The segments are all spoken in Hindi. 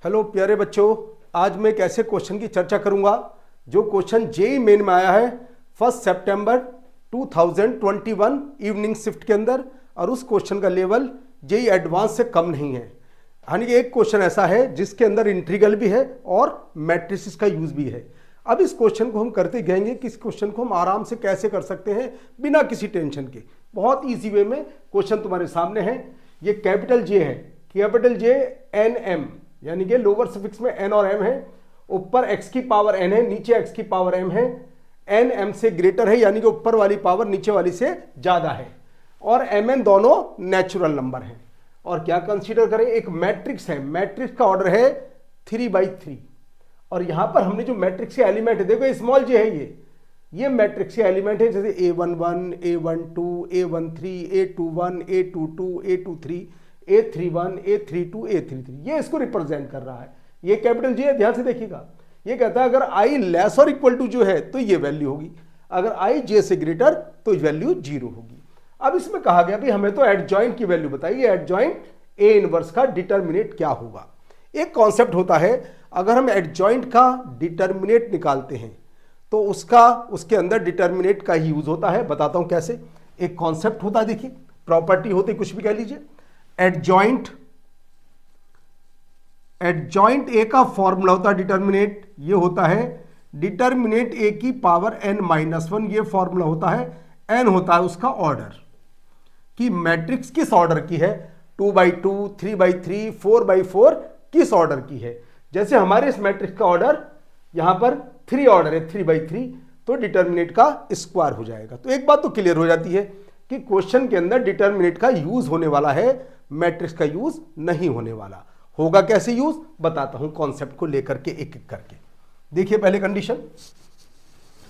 हेलो प्यारे बच्चों, आज मैं एक ऐसे क्वेश्चन की चर्चा करूंगा जो क्वेश्चन जेईई मेन में आया है 1 सितंबर 2021 इवनिंग शिफ्ट के अंदर, और उस क्वेश्चन का लेवल जेईई एडवांस से कम नहीं है। यानी कि एक क्वेश्चन ऐसा है जिसके अंदर इंटीग्रल भी है और मैट्रिसेस का यूज भी है। अब इस क्वेश्चन को हम करते गएंगे कि इस क्वेश्चन को हम आराम से कैसे कर सकते हैं बिना किसी टेंशन के। बहुत ईजी वे में क्वेश्चन तुम्हारे सामने है। ये कैपिटल जे है, कैपिटल जे एन एम, यानी कि लोअर सफिक्स में एन और एम है, ऊपर एक्स की पावर एन है, नीचे एक्स की पावर एम है। एन एम से ग्रेटर है, यानी कि ऊपर वाली पावर नीचे वाली से ज्यादा है, और एम एन दोनों नेचुरल नंबर हैं। और क्या कंसीडर करें, एक मैट्रिक्स है, मैट्रिक्स का ऑर्डर है 3/3। और यहां पर हमने जो मैट्रिक्स के एलिमेंट है, देखो स्मॉल जे है, ये मैट्रिक्स के एलिमेंट है, जैसे A11, A12, A13, A21, A22, A23, A31, A32, A33, ये इसको रिप्रेजेंट कर रहा है। ये कैपिटल जे है, ध्यान से देखिएगा। ये कहता है अगर i लेस और इक्वल टू जो है तो ये वैल्यू होगी, अगर i j से ग्रेटर तो वैल्यू 0 होगी। अब इसमें कहा गया भी हमें तो एडजॉइंट की वैल्यू बताइए, एडजॉइंट A इनवर्स का डिटर्मिनेट क्या होगा। एक कॉन्सेप्ट होता है, अगर हम एडजॉइंट का डिटर्मिनेट निकालते हैं तो उसके अंदर डिटर्मिनेट का ही यूज होता है। बताता हूं कैसे। एक कॉन्सेप्ट होता है, देखिए प्रॉपर्टी होती है, कुछ भी कह लीजिए। एडजॉइंट ए का फॉर्मूला होता है डिटर्मिनेट, ये होता है डिटर्मिनेट ए की पावर n-1, ये फॉर्मूला होता है। n होता है उसका ऑर्डर, कि मैट्रिक्स किस ऑर्डर की है, 2/2, 3/3, 4/4 किस ऑर्डर की है। जैसे हमारे इस मैट्रिक्स का ऑर्डर यहां पर 3 ऑर्डर है, 3/3, तो डिटर्मिनेट का स्क्वायर हो जाएगा। तो एक बात तो क्लियर हो जाती है कि क्वेश्चन के अंदर डिटर्मिनेट का यूज होने वाला है, मैट्रिक्स का यूज नहीं होने वाला। होगा कैसे यूज, बताता हूं कॉन्सेप्ट को लेकर के एक एक करके। देखिए पहले कंडीशन,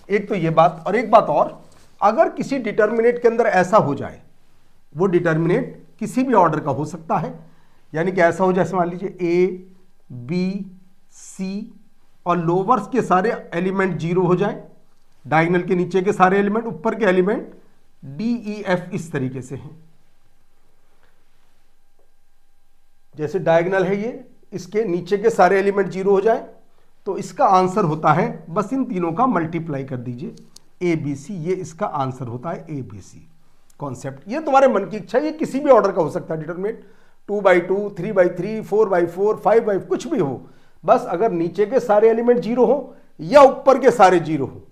एक तो ये बात, और एक बात और, अगर किसी डिटर्मिनेट के अंदर ऐसा हो जाए, वो डिटर्मिनेट किसी भी ऑर्डर का हो सकता है, यानी कि ऐसा हो जैसे मान लीजिए A, B, C और लोवर्स के सारे एलिमेंट 0 हो जाए, डायगोनल के नीचे के सारे एलिमेंट, ऊपर के एलिमेंट D, E, F इस तरीके से हैं। जैसे डायगोनल है ये, इसके नीचे के सारे एलिमेंट 0 हो जाए, तो इसका आंसर होता है, बस इन तीनों का मल्टीप्लाई कर दीजिए, ABC, ये इसका आंसर होता है ABC। कॉन्सेप्ट ये तुम्हारे मन की इच्छा, ये किसी भी ऑर्डर का हो सकता है डिटरमिनेट, 2/2, 3/3, 4/4, 5/5, कुछ भी हो, बस अगर नीचे के सारे एलिमेंट 0 हो या ऊपर के सारे 0 हो,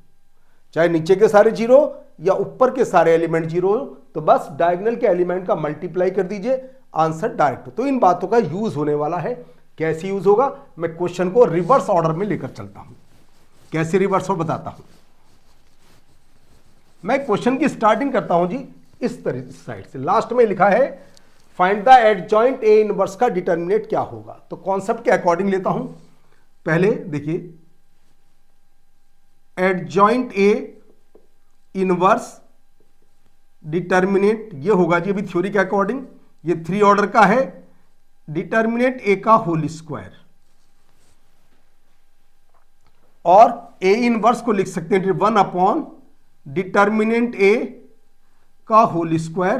चाहे नीचे के सारे 0 या ऊपर के सारे एलिमेंट 0 हो, तो बस डायगोनल के एलिमेंट का मल्टीप्लाई कर दीजिए, आंसर डायरेक्ट। तो इन बातों का यूज होने वाला है। कैसे यूज होगा, मैं क्वेश्चन को रिवर्स ऑर्डर में लेकर चलता हूं। कैसे रिवर्स हो बताता हूं। मैं क्वेश्चन की स्टार्टिंग करता हूं जी इस तरह साइड से, लास्ट में लिखा है find the adjoint A inverse का डिटर्मिनेट क्या होगा। तो कॉन्सेप्ट के अकॉर्डिंग लेता हूं। पहले देखिए, एडजॉइंट ए इनवर्स डिटर्मिनेट ये होगा जी, अभी थ्योरी के अकॉर्डिंग ये 3 ऑर्डर का है, डिटर्मिनेट ए का होल स्क्वायर, और ए इनवर्स को लिख सकते हैं 1 डिटर्मिनेंट ए का होल स्क्वायर।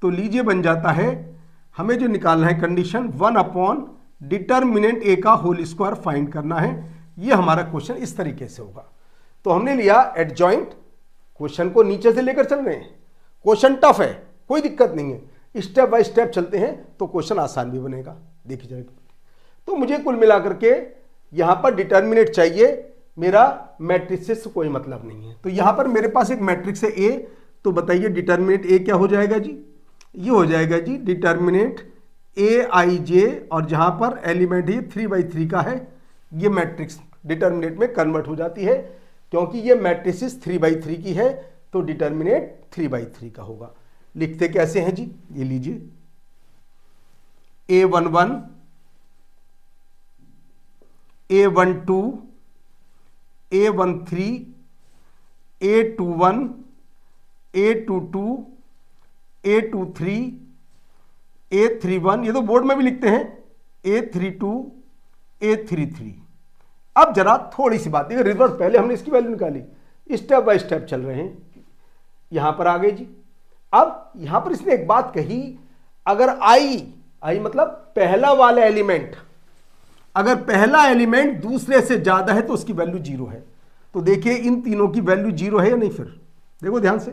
तो लीजिए बन जाता है, हमें जो निकालना है कंडीशन, 1 डिटर्मिनेंट ए का होल स्क्वायर फाइंड करना है। ये हमारा क्वेश्चन इस तरीके से होगा। तो हमने लिया एडजॉइंट, क्वेश्चन को नीचे से लेकर चल रहे हैं। क्वेश्चन टफ है, कोई दिक्कत नहीं है, स्टेप बाय स्टेप चलते हैं तो क्वेश्चन आसान भी बनेगा। देखिए जाएगा। तो मुझे कुल मिलाकर के यहां पर डिटर्मिनेट चाहिए, मेरा मैट्रिक्स से कोई मतलब नहीं है। तो यहां पर मेरे पास एक मैट्रिक्स है A, तो बताइए डिटर्मिनेट A क्या हो जाएगा जी, ये हो जाएगा जी डिटर्मिनेट AIJ, और जहां पर एलिमेंट ही 3/3 का है, ये मैट्रिक्स डिटर्मिनेट में कन्वर्ट हो जाती है, क्योंकि ये मैट्रिक्स 3/3 की है, तो डिटर्मिनेट 3/3 का होगा। लिखते कैसे हैं जी, ये लीजिए, A11, A12, A13, A21, A22, A23, A31, ये तो बोर्ड में भी लिखते हैं, A32, A33। अब जरा थोड़ी सी बात है, रिवर्स, पहले हमने इसकी वैल्यू निकाली, स्टेप बाय स्टेप चल रहे हैं। यहां पर आ गए जी। अब यहां पर इसने एक बात कही, अगर आई मतलब पहला वाला एलिमेंट अगर पहला एलिमेंट दूसरे से ज्यादा है तो उसकी वैल्यू 0 है। तो देखिए इन तीनों की वैल्यू 0 है या नहीं, फिर देखो ध्यान से,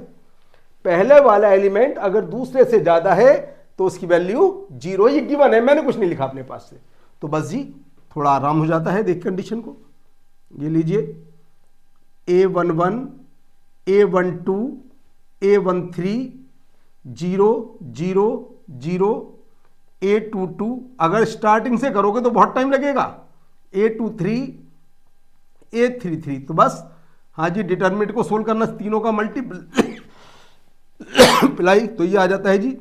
पहले वाला एलिमेंट अगर दूसरे से ज्यादा है तो उसकी वैल्यू 0, ये गिवन है, मैंने कुछ नहीं लिखा अपने पास से। तो बस जी थोड़ा आराम हो जाता है देख कंडीशन को। ये लीजिए A11, A12, A13, 0, 0, 0, A22, अगर स्टार्टिंग से करोगे तो बहुत टाइम लगेगा, A23, A33। तो बस हाँ जी, डिटरमिनेंट को सोल्व करना तीनों का मल्टीप्लाई, तो ये आ जाता है जी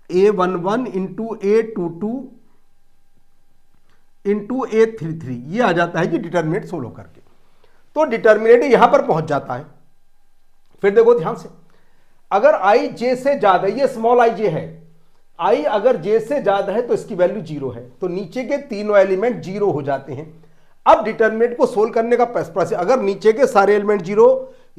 A11 into A22 into A33, ये आ जाता है जी डिटरमिनेंट सोल्व करके। तो डिटरमिनेंट यहां पर पहुंच जाता है। फिर देखो ध्यान से, अगर i j से ज्यादा, ये स्मॉल i j है, i अगर j से ज्यादा है तो इसकी वैल्यू 0 है, तो नीचे के तीनों एलिमेंट 0 हो जाते हैं। अब डिटरमिनेंट को सोल्व करने का प्रोसेस, अगर नीचे के सारे एलिमेंट 0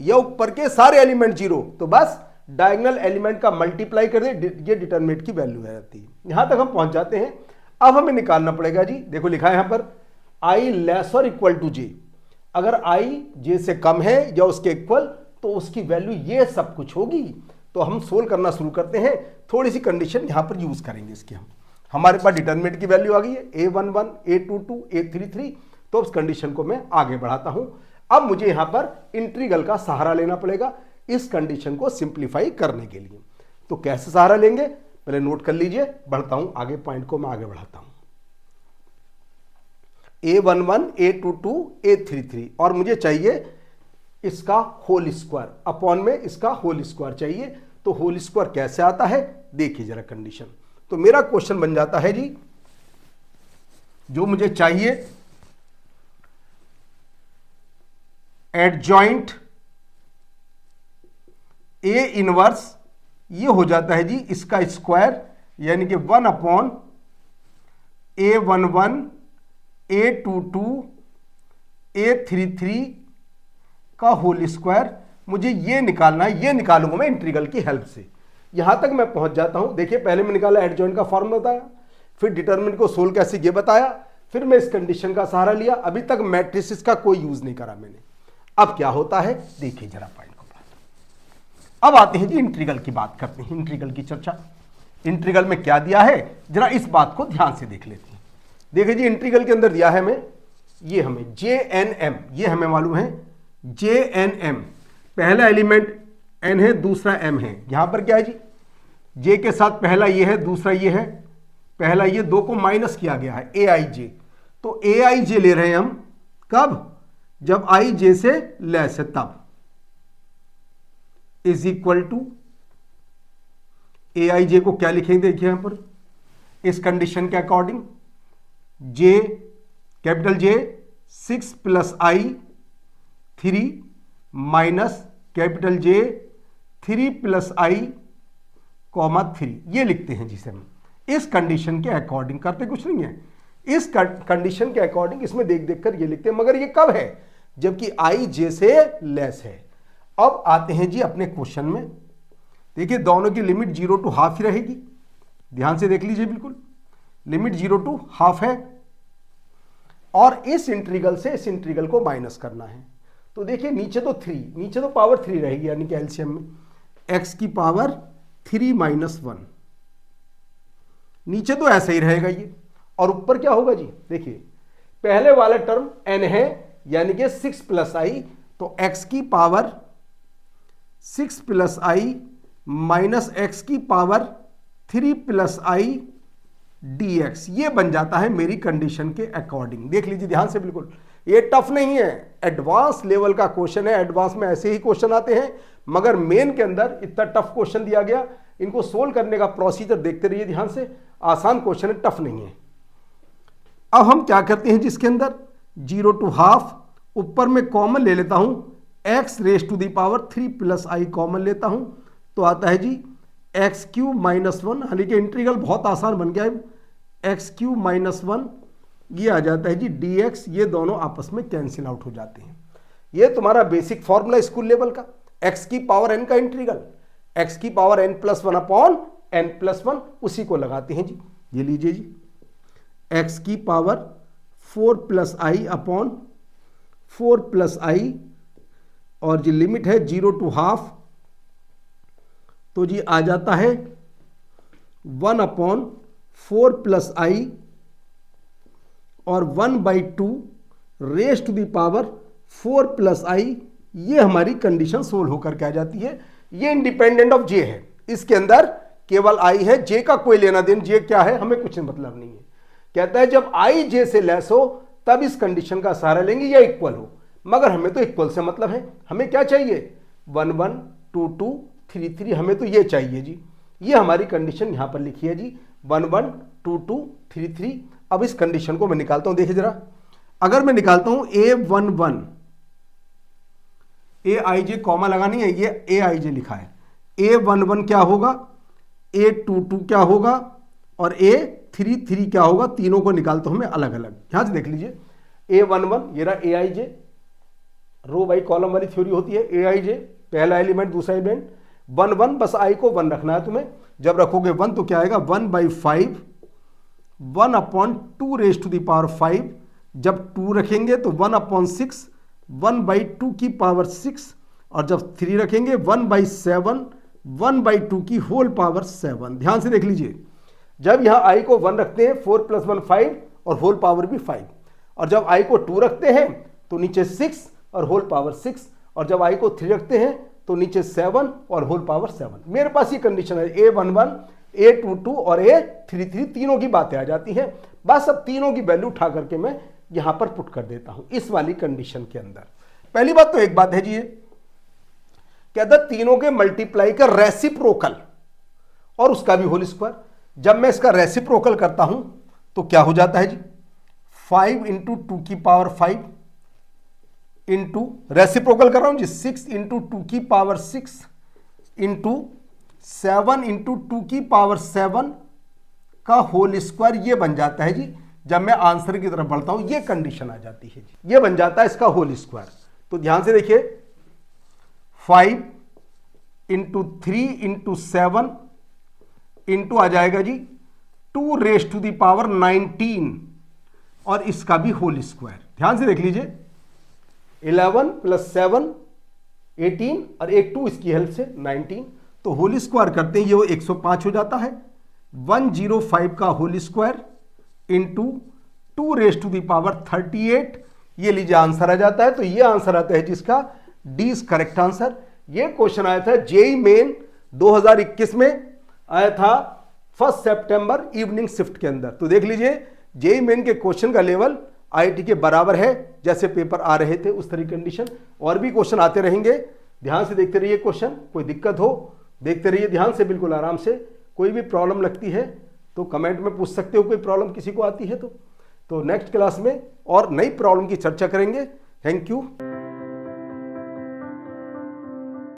या ऊपर के सारे एलिमेंट 0, तो बस डायगोनल एलिमेंट का मल्टीप्लाई कर दे, ये डिटरमिनेंट की वैल्यू आ जाती है। यहां तक हम पहुंच जाते हैं। अब हमें निकालना पड़ेगा जी, देखो लिखा है यहां पर i लेस और इक्वल टू j। अगर i j से कम है या उसके इक्वल तो उसकी वैल्यू ये सब कुछ होगी। तो हम सोल्व करना शुरू करते हैं, थोड़ी सी कंडीशन यहां पर यूज करेंगे इसकी। हमारे पास डिटरमिनेंट की वैल्यू आ गई है A11, A22, A33। तो उस कंडीशन को मैं आगे बढ़ाता हूं। अब मुझे यहां पर इंटीग्रल का सहारा लेना पड़ेगा इस कंडीशन को सिंप्लीफाई करने के लिए। तो कैसे सहारा लेंगे पहले नोट कर लीजिए, बढ़ता हूं आगे, पॉइंट को मैं आगे बढ़ाता हूं। A11, A22, A33 और मुझे चाहिए इसका होल स्क्वायर, अपॉन में इसका होल स्क्वायर चाहिए। तो होल स्क्वायर कैसे आता है देखिए जरा कंडीशन। तो मेरा क्वेश्चन बन जाता है जी, जो मुझे चाहिए एडजॉइंट A इनवर्स, ये हो जाता है जी इसका स्क्वायर, यानी कि 1 अपॉन A11, A22, A33 का होल स्क्वायर। मुझे ये निकालना है, ये निकालूंगा मैं इंटीग्रल की हेल्प से। यहां तक मैं पहुंच जाता हूं। देखिए पहले मैं निकाला एडजॉइंट का फॉर्मूला बताया, फिर डिटरमिनेंट को सोल्व कैसे ये बताया, फिर मैं इस कंडीशन का सहारा लिया। अभी तक मैट्रिसेस का कोई यूज नहीं करा मैंने। अब क्या होता है देखिए जरा पॉइंट को। अब आते हैं जी इंटीग्रल की बात करते हैं, इंटीग्रल की चर्चा। इंटीग्रल में क्या दिया है जरा इस बात को ध्यान से देख लेते हैं। देखिए जी इंटीग्रल के अंदर दिया है हमें, ये हमें JNM, ये हमें मालूम है JNM, पहला एलिमेंट n है, दूसरा m है। यहां पर क्या है जी, j के साथ पहला ये है, दूसरा ये है, पहला ये, दो को माइनस किया गया है aij। तो aij ले रहे हैं हम, कब, जब i j से लेस है तब, इज इक्वल टू aij को क्या लिखेंगे देखिए यहां पर इस कंडीशन के according, j capital J 6 plus i 3 minus capital J 3 plus i comma 3, ये लिखते हैं जिसे हम इस कंडीशन के अकॉर्डिंग, करते कुछ नहीं है, इस कंडीशन के अकॉर्डिंग इसमें देख देख कर ये लिखते हैं। मगर ये कब है, जबकि i j से लेस है। अब आते हैं जी अपने क्वेश्चन में। देखिए दोनों की लिमिट 0 to हाफ ही रहेगी, ध्यान से देख लीजिए, बिल्कुल लिमिट 0 to हाफ है और इस इंटीग्रल से इस इंटीग्रल को माइनस करना है। तो देखिए नीचे तो 3, नीचे तो पावर 3 रहेगी, यानी कि एलसीएम में x की पावर 3 माइनस 1, नीचे तो ऐसा ही रहेगा ये, और ऊपर क्या होगा जी, देखिए पहले वाला टर्म n है यानी कि 6 प्लस आई, तो x की पावर 6 प्लस आई माइनस x की पावर 3 प्लस आई dx, ये बन जाता है मेरी कंडीशन के अकॉर्डिंग। देख लीजिए ध्यान से, बिल्कुल ये टफ नहीं है, एडवांस लेवल का क्वेश्चन है। एडवांस में ऐसे ही क्वेश्चन आते हैं, मगर मेन के अंदर इतना टफ क्वेश्चन दिया गया, इनको सोल्व करने का प्रोसीजर देखते रहिए ध्यान से। आसान क्वेश्चन है, टफ नहीं है। अब हम क्या करते हैं जिसके अंदर 0 to हाफ, ऊपर में कॉमन ले लेता हूं, x raise to the power 3 plus i common लेता हूं, तो आता है जी एक्स क्यूब माइनस 1, यानी कि इंटीग्रल बहुत आसान बन गया है, एक्स क्यूब माइनस 1, ये आ जाता है जी dx, ये दोनों आपस में कैंसिल आउट हो जाते हैं। ये तुम्हारा बेसिक फॉर्मूला स्कूल लेवल का, x की पावर n का इंटीग्रल, x की power n plus 1 upon n plus 1, उसी को लगाते हैं जी। ये लीजिए जी x की power 4 plus I upon 4 plus i, और जी लिमिट है 0 टू हाफ, तो जी आ जाता है 1 अपॉन 4 प्लस आई और 1/2 raise to the power 4 plus i. ये हमारी कंडीशन सोल्व होकर के आ जाती है। ये इंडिपेंडेंट ऑफ जे है, इसके अंदर केवल आई है, जे का कोई लेना देना, जे क्या है हमें कुछ मतलब नहीं है। कहता है जब आई जे से लेस हो तब इस कंडीशन का सहारा लेंगे या इक्वल हो, मगर हमें तो इक्वल से मतलब है। हमें क्या चाहिए, 1 1 2 2 3 3, हमें तो ये चाहिए जी। ये हमारी कंडीशन यहां पर लिखी है जी, 1 1 2 2 3 3। अब इस कंडीशन को मैं निकालता हूं, देखिए जरा। अगर मैं निकालता हूं A11, AIJ कॉमा लगानी है, ये AIJ लिखा है। A11 क्या होगा, A22 क्या होगा और A33 क्या होगा, तीनों को निकालता हूं मैं अलग अलग। यहां से देख लीजिए, A11 ये रहा AIJ, रो बाई कॉलम वाली थ्योरी होती है। AIJ पहला एलिमेंट, दूसरा एलिमेंट, 1 1, बस आई को 1 रखना है तुम्हें। जब रखोगे 1 तो क्या आएगा, 1/5, 1 upon 2 raise to the power 5। जब 2 रखेंगे तो 1/6, 1/2 की पावर 6, और जब 3 रखेंगे 1/7, 1/2 की होल पावर 7। ध्यान से देख लीजिए, जब यहां आई को 1 रखते हैं 4 + 1 5 और होल पावर भी 5, और जब आई को 2 रखते हैं तो नीचे 6 और होल पावर 6, और जब आई को 3 रखते हैं तो नीचे 7 और होल पावर 7। मेरे पास ये कंडीशन है, A11, A22 और A33, तीनों की बातें आ जाती हैं। बस अब तीनों की वैल्यू उठा करके मैं यहां पर पुट कर देता हूं इस वाली कंडीशन के अंदर। पहली बात तो एक बात है जी, ये कहता तीनों के मल्टीप्लाई का रेसिप्रोकल और उसका भी होल स्क्वायर। जब मैं इसका रेसिप्रोकल करता हूं तो क्या हो जाता है जी, 5 × 2 की पावर 5 इंटू, रेसिप्रोकल कर रहा हूं जी, 6 × 2 की पावर 6 इंटू 7 × 2 की पावर 7 का होल स्क्वायर। ये बन जाता है जी, जब मैं आंसर की तरफ बढ़ता हूं ये कंडीशन आ जाती है जी, ये बन जाता है इसका होल स्क्वायर। तो ध्यान से देखिए, 5 × 3 × 7 इंटू आ जाएगा जी 2 रेज टू द पावर 19, और इसका भी होल स्क्वायर। ध्यान से देख लीजिए, 11 + 7 18, और एक 2 इसकी हेल्प से 19, तो होल स्क्वायर करते हैं ये वो 105 हो जाता है। 105 का whole square into 2 raise to the power 38, ये लीजिए आंसर आ जाता है। तो ये आंसर आता है जिसका डी इज करेक्ट आंसर। ये क्वेश्चन आया था जेईई मेन 2021 में, आया था 1 सितंबर इवनिंग शिफ्ट के अंदर। तो देख लीजिए, जेईई मेन के क्वेश्चन का लेवल आईआईटी के बराबर है, जैसे पेपर आ रहे थे उस तरह की कंडीशन। और भी क्वेश्चन आते रहेंगे, ध्यान से देखते रहिए क्वेश्चन। कोई दिक्कत हो देखते रहिए ध्यान से, बिल्कुल आराम से। कोई भी प्रॉब्लम लगती है तो कमेंट में पूछ सकते हो, कोई प्रॉब्लम किसी को आती है तो नेक्स्ट क्लास में और नई प्रॉब्लम की चर्चा करेंगे। Thank you.